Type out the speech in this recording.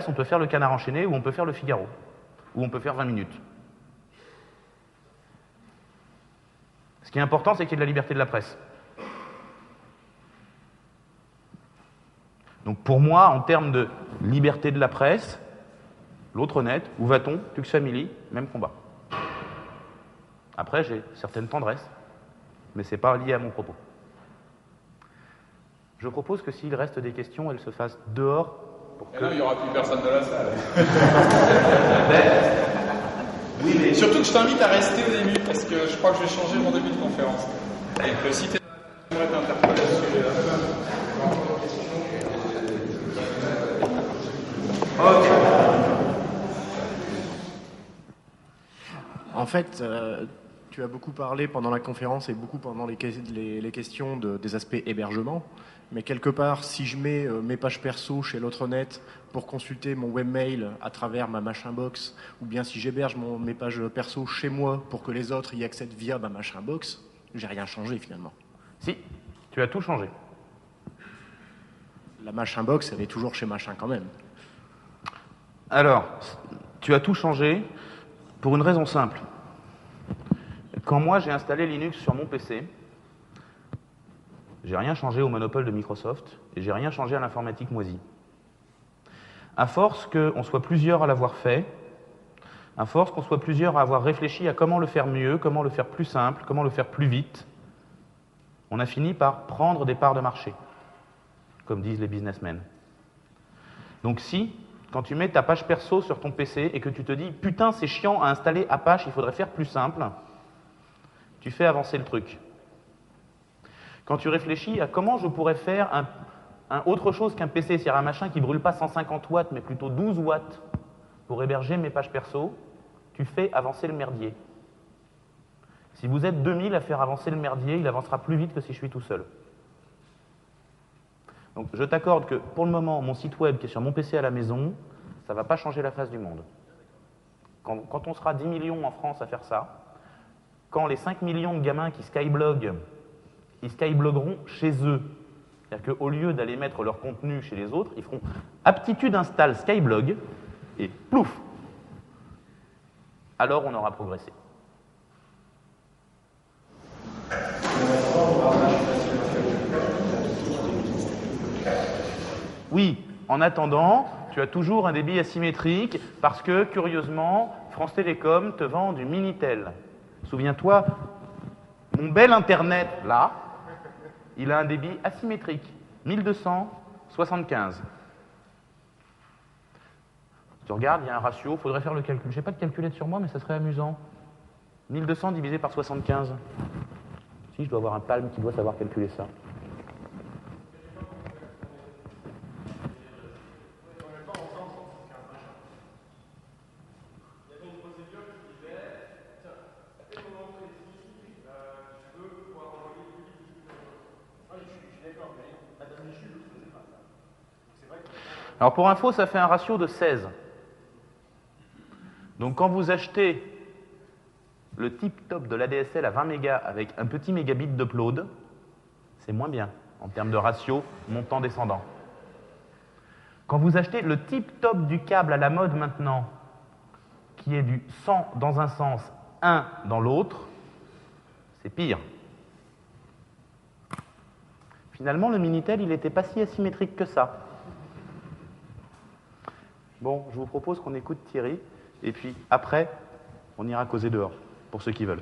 on peut faire le Canard enchaîné ou on peut faire le Figaro. Ou on peut faire 20 minutes. Ce qui est important, c'est qu'il y ait de la liberté de la presse. Donc pour moi, en termes de liberté de la presse, l'autre net, où va-t-on, Tux Family, même combat. Après, j'ai certaines tendresses, mais ce n'est pas lié à mon propos. Je propose que s'il reste des questions, elles se fassent dehors. Pour que... Non, il n'y aura plus personne de la salle. Oui, mais... Surtout que je t'invite à rester au début, parce que je crois que je vais changer mon début de conférence. Et que si tu es interpellé à ce sujet-là. En fait, tu as beaucoup parlé pendant la conférence et beaucoup pendant les questions des aspects hébergement. Mais quelque part, si je mets mes pages perso chez l'autre net pour consulter mon webmail à travers ma machin box, ou bien si j'héberge mes pages perso chez moi pour que les autres y accèdent via ma machin box, j'ai rien changé finalement. Si, tu as tout changé. La machin box, elle est toujours chez machin quand même. Alors, tu as tout changé pour une raison simple. Quand moi j'ai installé Linux sur mon PC, j'ai rien changé au monopole de Microsoft et j'ai rien changé à l'informatique moisie. À force qu'on soit plusieurs à l'avoir fait, à force qu'on soit plusieurs à avoir réfléchi à comment le faire mieux, comment le faire plus simple, comment le faire plus vite, on a fini par prendre des parts de marché, comme disent les businessmen. Donc si, quand tu mets ta page perso sur ton PC et que tu te dis « Putain, c'est chiant à installer Apache, il faudrait faire plus simple », tu fais avancer le truc. Quand tu réfléchis à comment je pourrais faire un autre chose qu'un PC, c'est-à-dire un machin qui ne brûle pas 150 watts, mais plutôt 12 watts pour héberger mes pages perso, tu fais avancer le merdier. Si vous êtes 2000 à faire avancer le merdier, il avancera plus vite que si je suis tout seul. Donc je t'accorde que pour le moment, mon site web qui est sur mon PC à la maison, ça ne va pas changer la face du monde. Quand on sera 10 millions en France à faire ça, quand les 5 millions de gamins qui skybloguent, ils skyblogueront chez eux. C'est-à-dire qu'au lieu d'aller mettre leur contenu chez les autres, ils feront aptitude install Skyblog et plouf. Alors on aura progressé. Oui, en attendant, tu as toujours un débit asymétrique parce que, curieusement, France Télécom te vend du Minitel. Souviens-toi, mon bel Internet, là, il a un débit asymétrique, 1275. Tu regardes, il y a un ratio, il faudrait faire le calcul. Je n'ai pas de calculette sur moi, mais ça serait amusant. 1200 divisé par 75. Si, je dois avoir un palme qui doit savoir calculer ça. Alors pour info, ça fait un ratio de 16. Donc quand vous achetez le tip-top de l'ADSL à 20 mégas avec un petit mégabit d'upload, c'est moins bien en termes de ratio montant-descendant. Quand vous achetez le tip-top du câble à la mode maintenant, qui est du 100 dans un sens, 1 dans l'autre, c'est pire. Finalement, le Minitel, il n'était pas si asymétrique que ça. Bon, je vous propose qu'on écoute Thierry, et puis après, on ira causer dehors, pour ceux qui veulent.